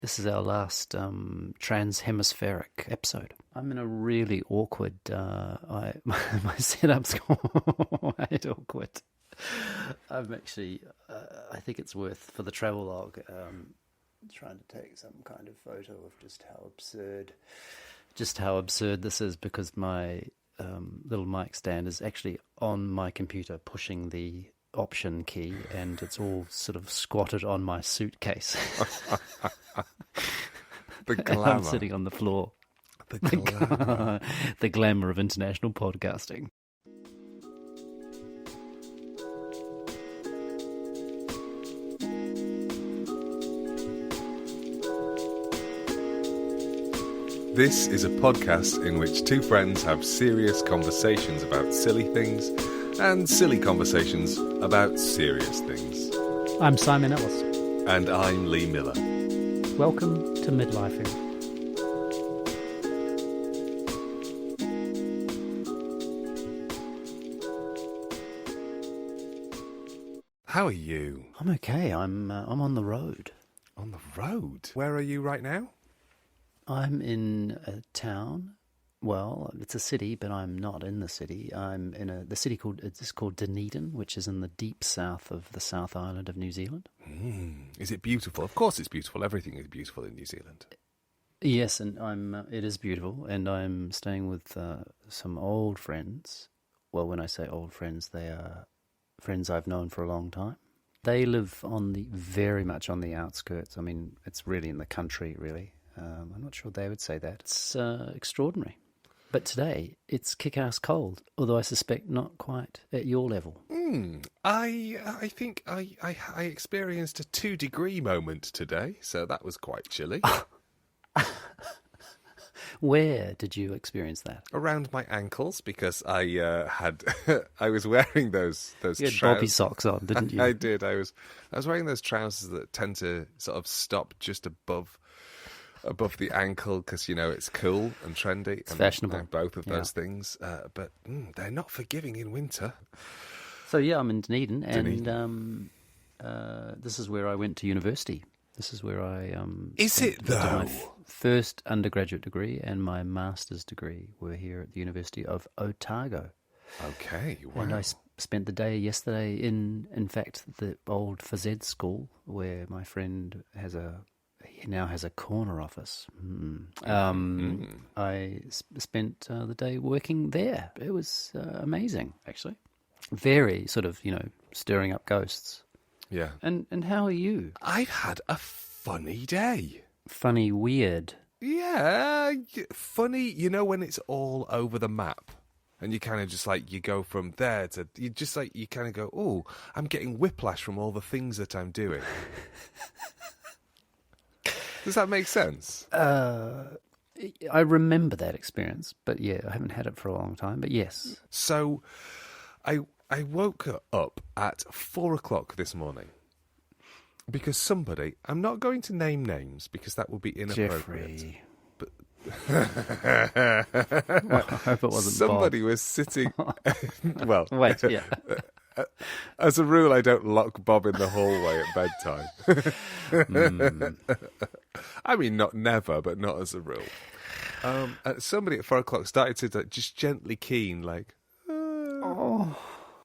This is our last trans-hemispheric episode. I'm in a really awkward... my setup's quite awkward. I'm actually... I think it's worth, for the travel log, trying to take some kind of photo of just how absurd this is, because my little mic stand is actually on my computer pushing the option key, and it's all sort of squatted on my suitcase. The glamour. I'm sitting on the floor. The glamour of international podcasting. This is a podcast in which two friends have serious conversations about silly things and silly conversations about serious things. I'm Simon Ellis. And I'm Lee Miller. Welcome to Midlifing. How are you? I'm okay. I'm on the road. On the road? Where are you right now? I'm in a town. Well, it's a city, but I'm not in the city. I'm in the city called Dunedin, which is in the deep south of the South Island of New Zealand. Is it beautiful? Of course it's beautiful. Everything is beautiful in New Zealand. Yes, and it is beautiful, and I'm staying with some old friends. Well, when I say old friends, they are friends I've known for a long time. They live very much on the outskirts. I mean, it's really in the country, really. I'm not sure they would say that. It's extraordinary. But today, it's kick-ass cold, although I suspect not quite at your level. I think I experienced a 2-degree moment today, so that was quite chilly. Where did you experience that? Around my ankles, because I I was wearing those You had trousers. bobby socks on, didn't you? I did. I was wearing those trousers that tend to sort of stop just above the ankle, because, you know, it's cool and trendy. It's fashionable. Both of those things. But they're not forgiving in winter. So, yeah, I'm in Dunedin, and this is where I went to university. This is where I... Is it, though? My first undergraduate degree and my master's degree were here at the University of Otago. Okay, wow. And I spent the day yesterday in fact, the old phys school, where my friend he now has a corner office. I spent the day working there. It was amazing, actually. Very sort of, stirring up ghosts. Yeah. And how are you? I've had a funny day. Funny, weird. Yeah, funny, when it's all over the map. And you kind of just you go from there to, you kind of go, oh, I'm getting whiplash from all the things that I'm doing. Does that make sense? I remember that experience, but yeah, I haven't had it for a long time, but yes. So I woke up at 4 o'clock this morning because somebody, I'm not going to name names because that would be inappropriate. Jeffrey. But well, I hope it wasn't somebody Bob. was sitting. Well, wait, yeah. As a rule, I don't lock Bob in the hallway at bedtime. I mean, not never, but not as a rule. Somebody at 4 o'clock started to just gently keen,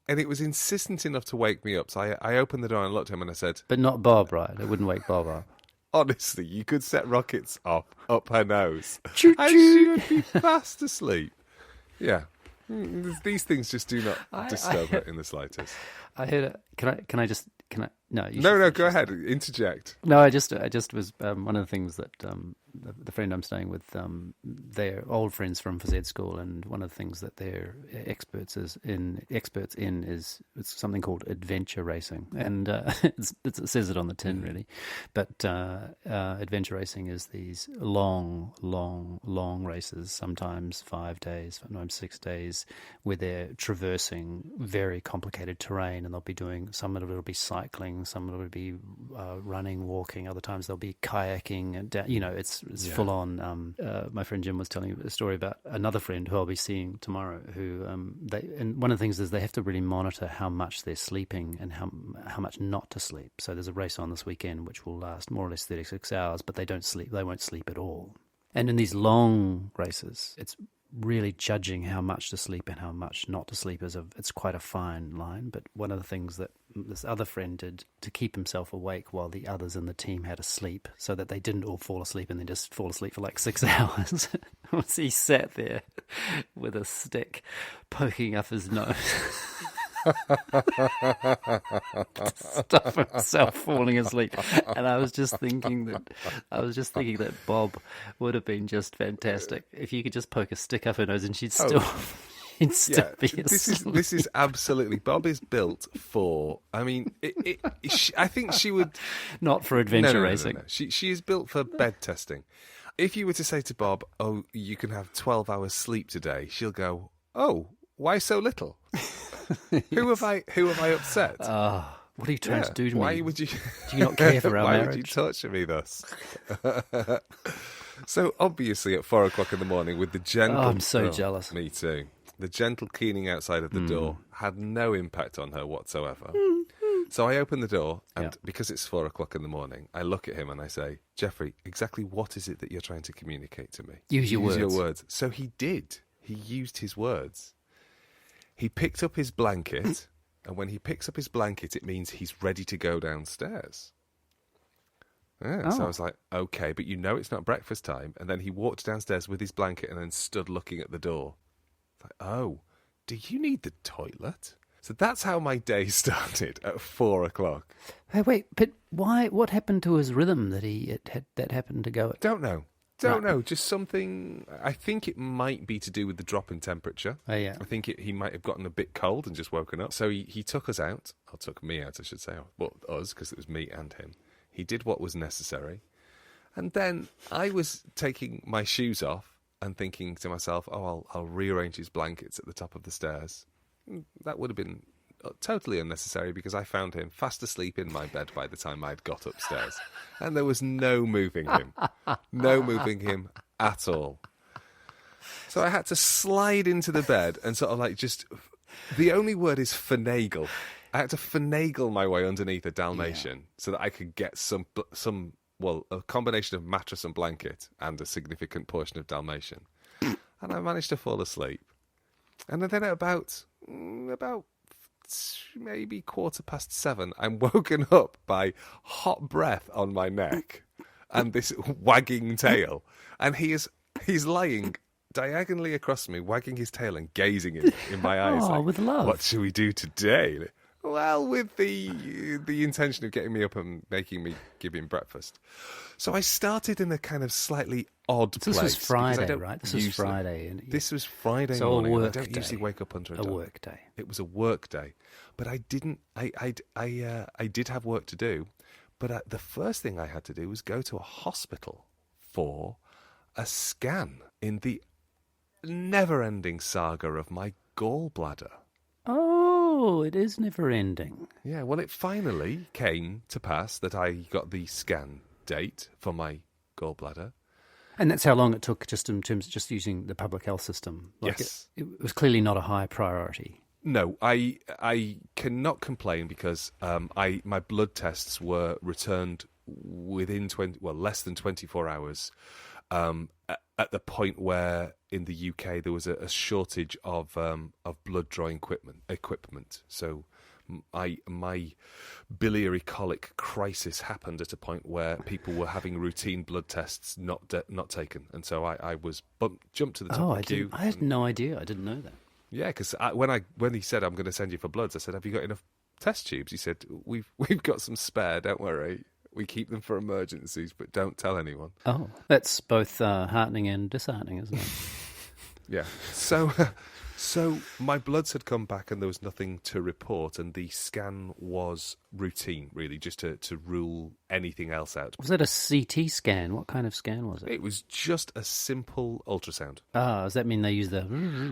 and it was insistent enough to wake me up. So I opened the door and looked at him and I said... But not Bob, right? It wouldn't wake Bob up. Honestly, you could set rockets up her nose. Choo-choo. And she would be fast asleep. Yeah. These things just do not disturb her in the slightest. I heard it. Can I? No, No, go ahead. Interject. No, I just was one of the things that the friend I'm staying with, they're old friends from phys school, and one of the things that they're experts in is it's something called adventure racing, and it says it on the tin really, but adventure racing is these long races, sometimes 5 days, sometimes 6 days, where they're traversing very complicated terrain, and they'll be doing some of it'll be cycling cycling, some would be running, walking, other times they'll be kayaking, and it's full on. My friend Jim was telling me a story about another friend who I'll be seeing tomorrow, who and one of the things is they have to really monitor how much they're sleeping and how much not to sleep. So there's a race on this weekend which will last more or less 36 hours, but they don't sleep. They won't sleep at all. And in these long races, it's really judging how much to sleep and how much not to sleep it's quite a fine line. But one of the things that this other friend did to keep himself awake while the others in the team had to sleep, so that they didn't all fall asleep and then just fall asleep for like 6 hours, was he sat there with a stick poking up his nose to stop himself falling asleep. And I was just thinking that Bob would have been just fantastic if you could just poke a stick up her nose and she'd still be asleep. This is absolutely, Bob is built for, I mean, I think she would... Not for adventure racing. No. She is built for bed testing. If you were to say to Bob, oh, you can have 12 hours sleep today, she'll go, oh, why so little? Yes. Who have I upset? What are you trying to do to me? Why would you? Do you not care for our why marriage? Would you torture me thus? So obviously at 4 o'clock in the morning with the gentle... I'm so jealous. Me too. The gentle keening outside of the door had no impact on her whatsoever. So I open the door and because it's 4 o'clock in the morning, I look at him and I say, Jeffrey, exactly what is it that you're trying to communicate to me? Use your words. So he did. He used his words. He picked up his blanket, and when he picks up his blanket, it means he's ready to go downstairs. Yeah, So I was like, okay, but it's not breakfast time. And then he walked downstairs with his blanket and then stood looking at the door. Like, oh, do you need the toilet? So that's how my day started at 4 o'clock. Hey, wait, but why? What happened to his rhythm that happened to go? Don't know. Don't know, just something. I think it might be to do with the drop in temperature. Oh, yeah. I think he might have gotten a bit cold and just woken up. So he took us out, or took me out, I should say. Well, us, because it was me and him. He did what was necessary. And then I was taking my shoes off and thinking to myself, oh, I'll rearrange his blankets at the top of the stairs. That would have been totally unnecessary because I found him fast asleep in my bed by the time I'd got upstairs. And there was no moving him. No moving him at all. So I had to slide into the bed and sort of like just... The only word is finagle. I had to finagle my way underneath a Dalmatian so that I could get a combination of mattress and blanket and a significant portion of Dalmatian. And I managed to fall asleep. And then at about maybe 7:15, I'm woken up by hot breath on my neck and this wagging tail. And he's lying diagonally across me, wagging his tail and gazing in my eyes. Oh, like, with love. What should we do today? Well, with the intention of getting me up and making me give him breakfast. So I started in a kind of slightly odd place. This was Friday, right? This was Friday. This was Friday so morning. A work I don't day. usually wake up under a work day. It was a work day. But I didn't... I did have work to do. But the first thing I had to do was go to a hospital for a scan in the never-ending saga of my gallbladder. Oh, it is never ending. Yeah, well, it finally came to pass that I got the scan date for my gallbladder. And that's how long it took, just in terms of just using the public health system. Yes. It was clearly not a high priority. No, I cannot complain because my blood tests were returned within less than 24 hours. At the point where in the UK there was a shortage of blood drawing equipment. So my biliary colic crisis happened at a point where people were having routine blood tests not taken, and so I was jumped to the top of the queue. I had no idea. I didn't know that. Yeah, because when he said I'm going to send you for bloods, I said, have you got enough test tubes? He said, we've got some spare. Don't worry. We keep them for emergencies, but don't tell anyone. Oh, that's both heartening and disheartening, isn't it? Yeah. So my bloods had come back and there was nothing to report, and the scan was routine, really, just to rule anything else out. Was that a CT scan? What kind of scan was it? It was just a simple ultrasound. Ah, does that mean they use the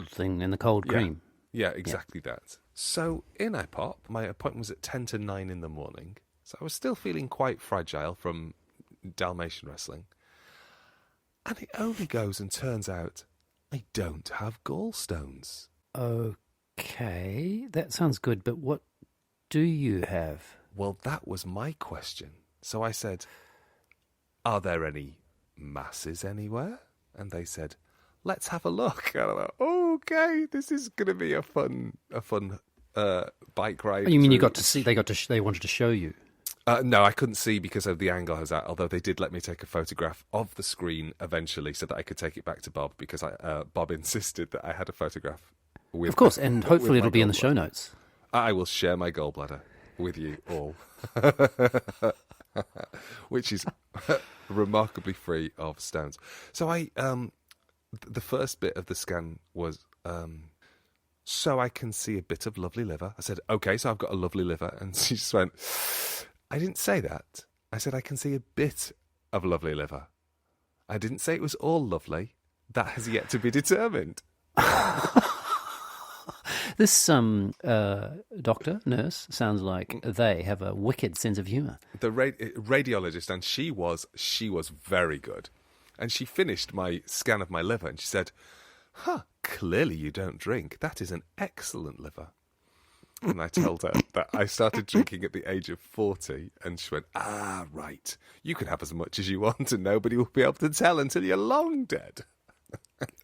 thing in the cold cream? Yeah, exactly that. So in I pop. My appointment was at 10 to 9 in the morning. So I was still feeling quite fragile from Dalmatian wrestling. And it only goes and turns out I don't have gallstones. Okay, that sounds good, but what do you have? Well, that was my question. So I said, are there any masses anywhere? And they said, let's have a look. And I'm like, okay, this is going to be a fun bike ride. Oh, you mean you got to see? They wanted to show you. No, I couldn't see because of the angle I was at, although they did let me take a photograph of the screen eventually so that I could take it back to Bob because Bob insisted that I had a photograph with. Of course, and hopefully it'll be in the show notes. I will share my gallbladder with you all, which is remarkably free of stones. So the first bit of the scan was, so I can see a bit of lovely liver. I said, okay, so I've got a lovely liver. And she just went, I didn't say that. I said, I can see a bit of lovely liver. I didn't say it was all lovely. That has yet to be determined. This doctor, nurse, sounds like they have a wicked sense of humour. The radiologist, and she was very good. And she finished my scan of my liver and she said, clearly you don't drink. That is an excellent liver. And I told her that I started drinking at the age of 40. And she went, right. You can have as much as you want and nobody will be able to tell until you're long dead.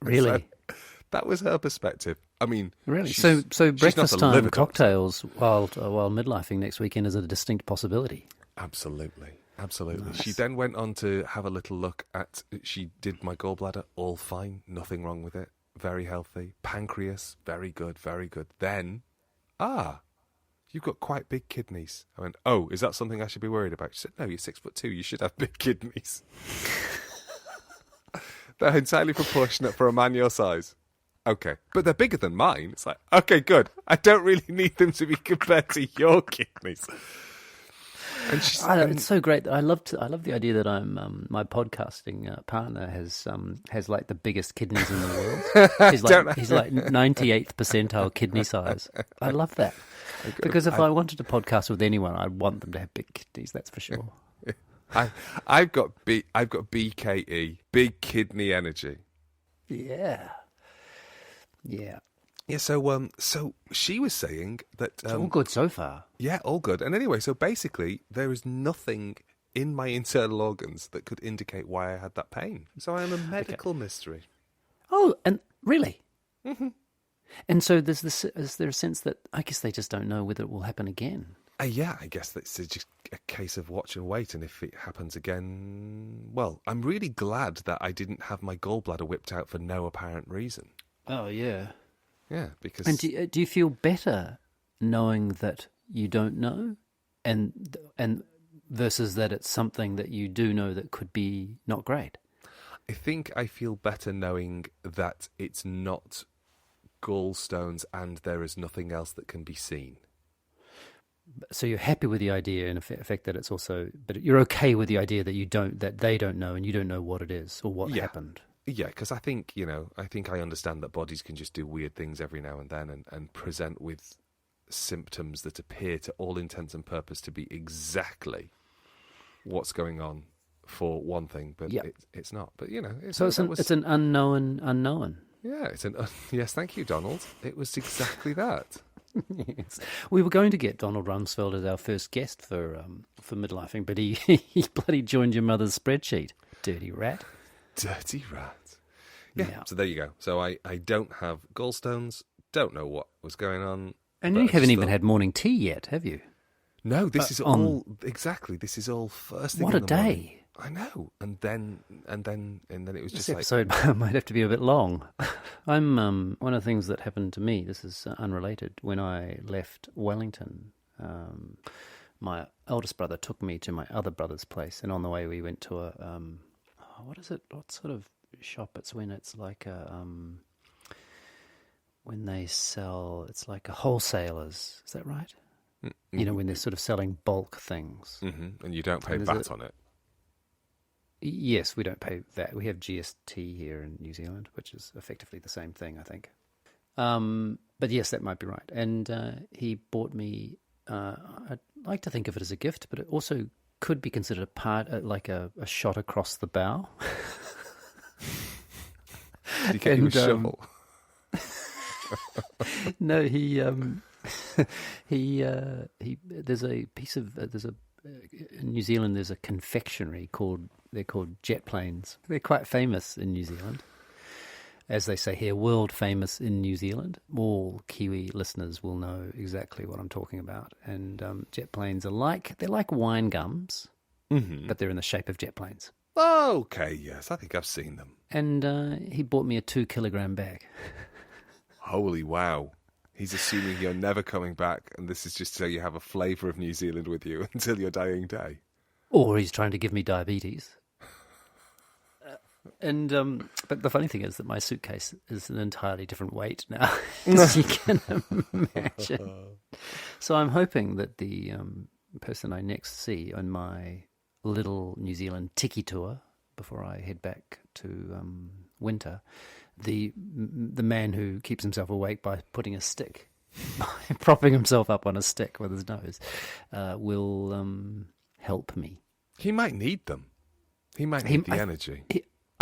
Really? So that was her perspective. I mean, really. So breakfast time cocktails while midlifing next weekend is a distinct possibility. Absolutely. Nice. She Nice. then went on to have a little look at, she did my gallbladder, all fine, nothing wrong with it, very healthy. Pancreas, very good. Then, you've got quite big kidneys. I went, is that something I should be worried about? She said, no, you're 6'2", you should have big kidneys. They're entirely proportionate for a man your size. Okay, but they're bigger than mine. It's like, okay, good. I don't really need them to be compared to your kidneys. And it's so great. I love the idea that I'm my podcasting partner has like the biggest kidneys in the world. He's like 98th percentile kidney size. I love that because if I wanted to podcast with anyone, I'd want them to have big kidneys. That's for sure. I've got BKE, big kidney energy. Yeah. Yeah, so she was saying that... It's all good so far. Yeah, all good. And anyway, so basically, there is nothing in my internal organs that could indicate why I had that pain. So I am a medical mystery. Oh, and really? Mm-hmm. And so is there a sense that, I guess they just don't know whether it will happen again? Yeah, I guess that's just a case of watch and wait. And if it happens again... Well, I'm really glad that I didn't have my gallbladder whipped out for no apparent reason. Oh, yeah. Yeah, because... And do you feel better knowing that you don't know, and versus that it's something that you do know that could be not great? I think I feel better knowing that it's not gallstones and there is nothing else that can be seen. So you're happy with the idea, in effect, that it's also, but you're okay with the idea that they don't know, and you don't know what it is or what happened. Yeah, because I think I understand that bodies can just do weird things every now and then and present with symptoms that appear to all intents and purpose to be exactly what's going on for one thing, but it's not. But, it's an unknown. Yeah, yes, thank you, Donald. It was exactly that. Yes. We were going to get Donald Rumsfeld as our first guest for midlifing, but he bloody joined your mother's spreadsheet. Dirty rat. Dirty rat. Yeah, so there you go. So I don't have gallstones, don't know what was going on. And you haven't even had morning tea yet, have you? No, this is all this is all first thing. What in a the day. Morning. I know. And then it was just this episode might have to be a bit long. I'm one of the things that happened to me, this is unrelated, when I left Wellington, my eldest brother took me to my other brother's place, and on the way we went to a what sort of shop? It's when it's like a when they sell, it's like a wholesalers, is that right? Mm-hmm. You know, when they're sort of selling bulk things. Mm-hmm. And you don't pay VAT on it. Yes, we don't pay VAT. We have GST here in New Zealand, which is effectively the same thing, I think. But yes, that might be right. And he bought me, I like to think of it as a gift, but it also could be considered a part, like a shot across the bow. Did he get you a shovel? No, he there's a piece of in New Zealand there's a confectionery they're called jet planes. They're quite famous in New Zealand. As they say here, world famous in New Zealand. All Kiwi listeners will know exactly what I'm talking about. And jet planes they're like wine gums, but they're in the shape of jet planes. Okay, yes, I think I've seen them. And he bought me a 2-kilogram bag. Holy wow. He's assuming you're never coming back, and this is just so you have a flavour of New Zealand with you until your dying day. Or he's trying to give me diabetes. But the funny thing is that my suitcase is an entirely different weight now, as you can imagine. So I'm hoping that the person I next see on my little New Zealand tiki tour before I head back to winter, the man who keeps himself awake by putting a stick, by propping himself up on a stick with his nose, will help me. He might need them. He might need the energy.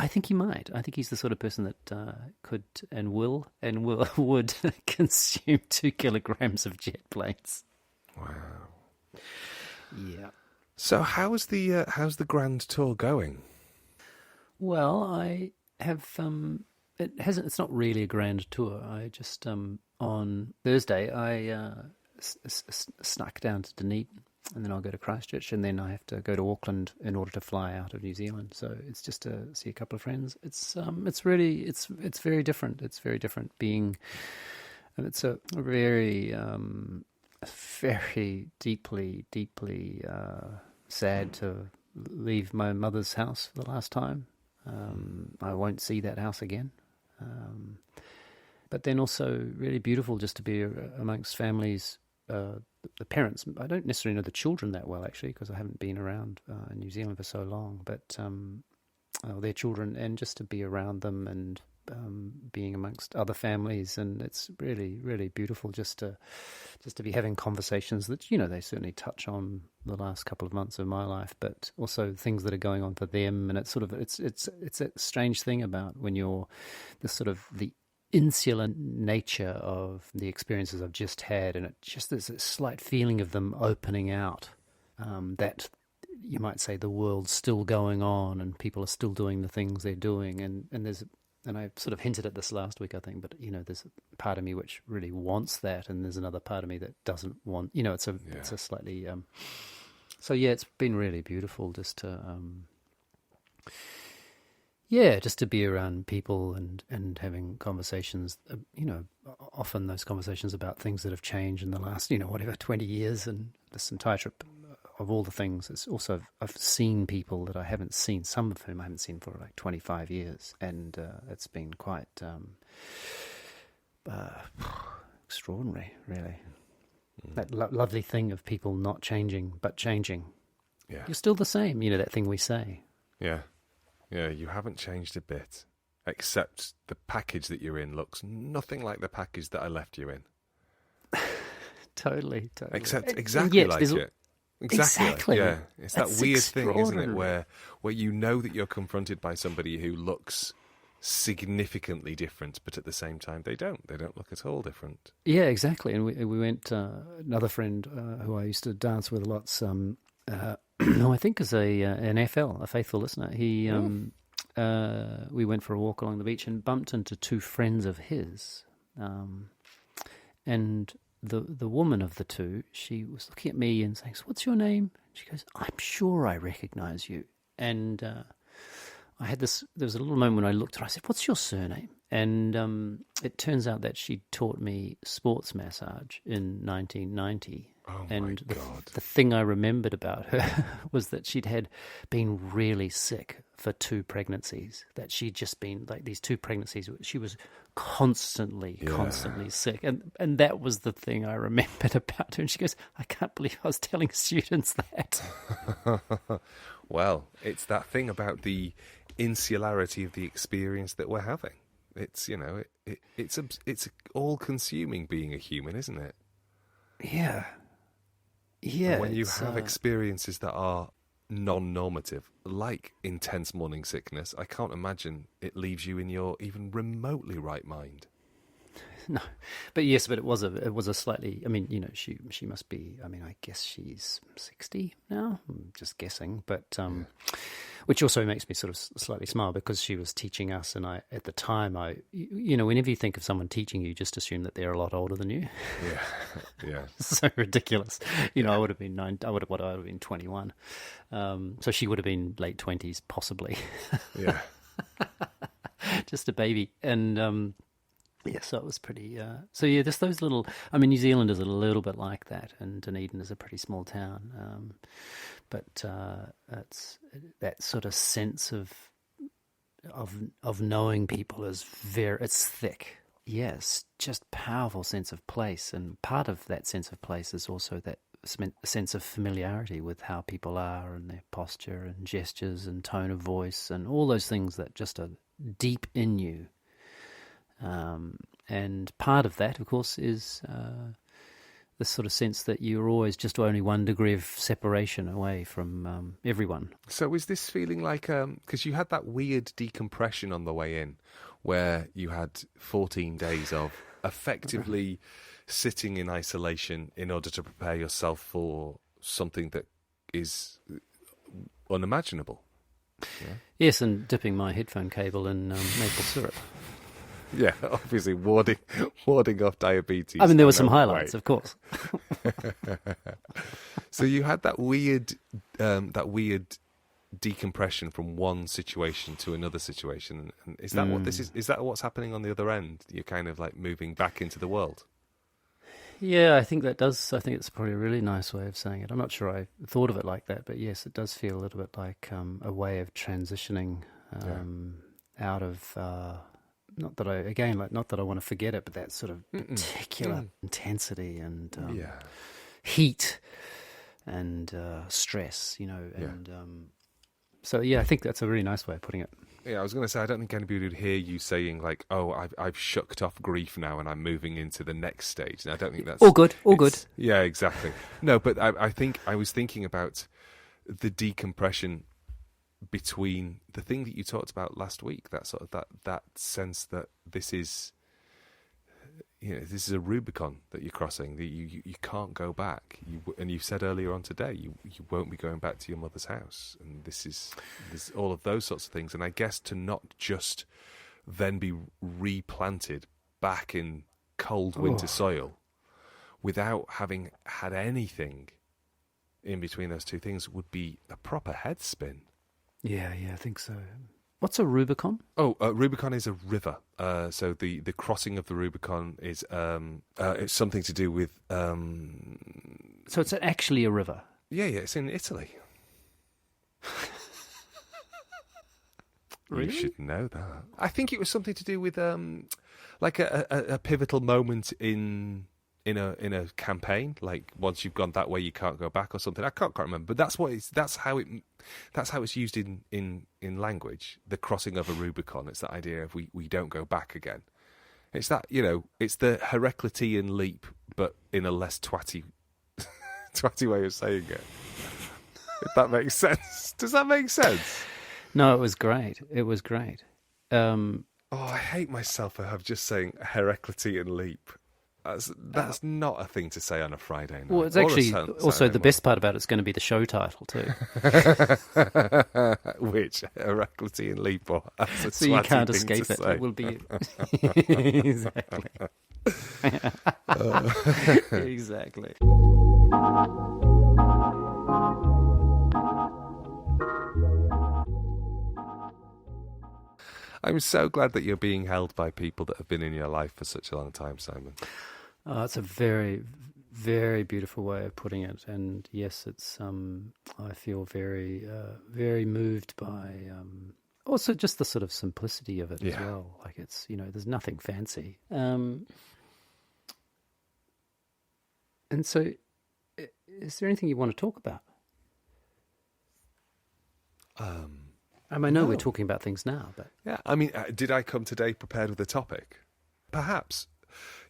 I think he might. I think he's the sort of person that could and would consume 2 kilograms of jet planes. Wow. Yeah. So how's the grand tour going? Well, I have. It's not really a grand tour. I just on Thursday I snuck down to Dunedin, and then I'll go to Christchurch, and then I have to go to Auckland in order to fly out of New Zealand. So it's just to see a couple of friends. It's very different. It's very different being, and it's a very very deeply sad to leave my mother's house for the last time. I won't see that house again. But then also really beautiful just to be amongst families. The parents, I don't necessarily know the children that well, actually, because I haven't been around in New Zealand for so long, but their children, and just to be around them and being amongst other families, and it's really, really beautiful just to be having conversations that, they certainly touch on the last couple of months of my life, but also things that are going on for them. And it's sort of it's a strange thing about when you're the insular nature of the experiences I've just had, and it just there's a slight feeling of them opening out, that you might say the world's still going on and people are still doing the things they're doing, and I sort of hinted at this last week, I think, but there's a part of me which really wants that, and there's another part of me that doesn't want. It's a slightly. So yeah, it's been really beautiful just to. Just to be around people and having conversations. Often those conversations about things that have changed in the last 20 years, and this entire trip. Of all the things, it's also I've seen people that I haven't seen, some of whom I haven't seen for like 25 years, and it's been quite extraordinary, really. That lovely thing of people not changing but changing. Yeah, you're still the same. That thing we say. Yeah, you haven't changed a bit, except the package that you're in looks nothing like the package that I left you in. Totally. Except exactly like it. Exactly. Yeah, it's that weird thing, isn't it, where that you're confronted by somebody who looks significantly different, but at the same time they don't look at all different. Yeah, exactly. And we went. Another friend who I used to dance with lots, who I think is an FL, a faithful listener. He we went for a walk along the beach and bumped into 2 friends of his, and. The woman of the 2, she was looking at me and saying, "So what's your name?" She goes, "I'm sure I recognise you." And I had there was a little moment when I looked at her, I said, "What's your surname?" And it turns out that she taught me sports massage in 1990. Oh, and my God. The thing I remembered about her was that she'd been really sick for 2 pregnancies, that she'd just been, like, these 2 pregnancies, she was constantly sick. And that was the thing I remembered about her. And she goes, "I can't believe I was telling students that." Well, it's that thing about the insularity of the experience that we're having. It's, it's all-consuming being a human, isn't it? Yeah. Yeah, When you have experiences that are non-normative, like intense morning sickness, I can't imagine it leaves you in your even remotely right mind. no, but yes, but it was a slightly. I mean, you know, she must be. I mean, I guess she's 60 now. I'm just guessing, but which also makes me sort of slightly smile because she was teaching us, and I at the time you know, whenever you think of someone teaching you, just assume that they're a lot older than you. Yeah, yeah. So ridiculous. You know, I would have been 21. So she would have been late 20s, possibly. Yeah. Just a baby, and. Yeah, so it was pretty. So yeah, just those little. I mean, New Zealand is a little bit like that, and Dunedin is a pretty small town. But it's that sort of sense of knowing people is it's thick. Yes, just powerful sense of place, and part of that sense of place is also that sense of familiarity with how people are and their posture and gestures and tone of voice and all those things that just are deep in you. And part of that, of course, is the sort of sense that you're always just only 1 degree of separation away from everyone. So is this feeling like, because you had that weird decompression on the way in, where you had 14 days of effectively sitting in isolation in order to prepare yourself for something that is unimaginable? Yeah. Yes, and dipping my headphone cable in maple syrup. Yeah, obviously warding off diabetes. I mean, there were some highlights, of course. So you had that weird decompression from one situation to another situation. And is that what this is? Is that what's happening on the other end? You're kind of like moving back into the world. Yeah, I think that does. I think it's probably a really nice way of saying it. I'm not sure I thought of it like that, but yes, it does feel a little bit like a way of transitioning out of. Not that I want to forget it, but that sort of particular intensity and heat and stress, you know. And so, yeah, I think that's a really nice way of putting it. Yeah, I was going to say, I don't think anybody would hear you saying like, "Oh, I've shucked off grief now, and I'm moving into the next stage." And I don't think that's all good. Yeah, exactly. No, but I think I was thinking about the decompression between the thing that you talked about last week, that sort of that sense that this is, you know, this is a Rubicon that you're crossing, that you can't go back. And you said earlier on today, you won't be going back to your mother's house, and there's all of those sorts of things. And I guess to not just then be replanted back in cold winter soil without having had anything in between those two things would be a proper head spin. Yeah, I think so. What's a Rubicon? Oh, Rubicon is a river. So the crossing of the Rubicon is it's something to do with. So it's actually a river. Yeah, it's in Italy. Really? You should know that. I think it was something to do with like a pivotal moment in a campaign. Like once you've gone that way, you can't go back or something. I can't remember, but that's how it's used in language. The crossing of a Rubicon. It's that idea of we don't go back again. It's that, you know, it's the Hericlitan leap, but in a less twatty way of saying it. If that makes sense. Does that make sense? No, it was great. I hate myself for just saying Hericlitan leap. That's not a thing to say on a Friday night. Well, it's actually also the best part about it's going to be the show title too. Which Hericlitan leap, or so you can't escape it. It will be exactly. Exactly. I'm so glad that you're being held by people that have been in your life for such a long time, Simon. It's a very, very beautiful way of putting it, and yes, it's. I feel very, very moved by also just the sort of simplicity of it as well. Like it's, you know, there's nothing fancy. And so, is there anything you want to talk about? I know we're talking about things now, but yeah, I mean, did I come today prepared with a topic? Perhaps.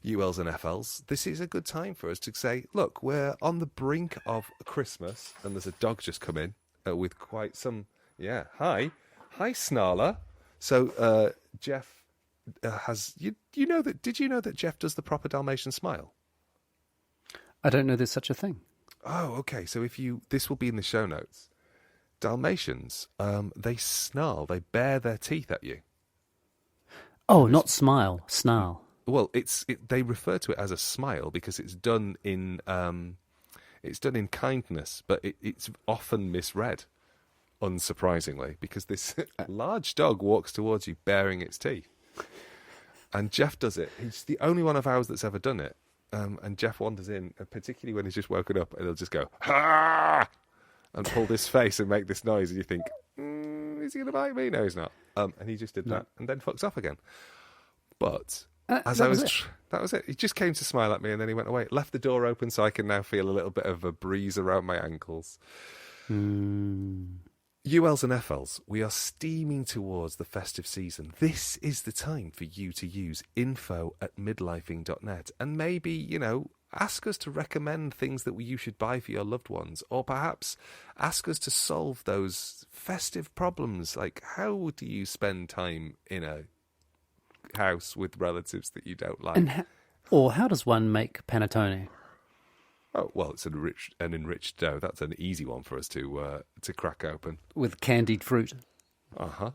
ULs and FLs, this is a good time for us to say, look, we're on the brink of Christmas, and there's a dog just come in with quite some, hi Snarler. So Jeff has, you know that, did you know that Jeff does the proper Dalmatian smile? I don't know there's such a thing. Oh, okay, so this will be in the show notes. Dalmatians, they snarl, they bare their teeth at you. Oh, not smile, snarl. Well, they refer to it as a smile because it's done in kindness, but it's often misread, unsurprisingly, because this large dog walks towards you baring its teeth, and Jeff does it. He's the only one of ours that's ever done it, and Jeff wanders in, particularly when he's just woken up, and he'll just go ha and pull this face and make this noise, and you think, is he going to bite me? No, he's not. And he just did that, and then fucks off again. But that was it. He just came to smile at me, and then he went away. Left the door open so I can now feel a little bit of a breeze around my ankles. ULs and FLs, we are steaming towards the festive season. This is the time for you to use info@midlifing.net and maybe, ask us to recommend things that you should buy for your loved ones, or perhaps ask us to solve those festive problems. Like, how do you spend time in a house with relatives that you don't like? Or how does one make panettone? Oh, well, it's an enriched dough. That's an easy one for us to crack open. With candied fruit. Uh-huh.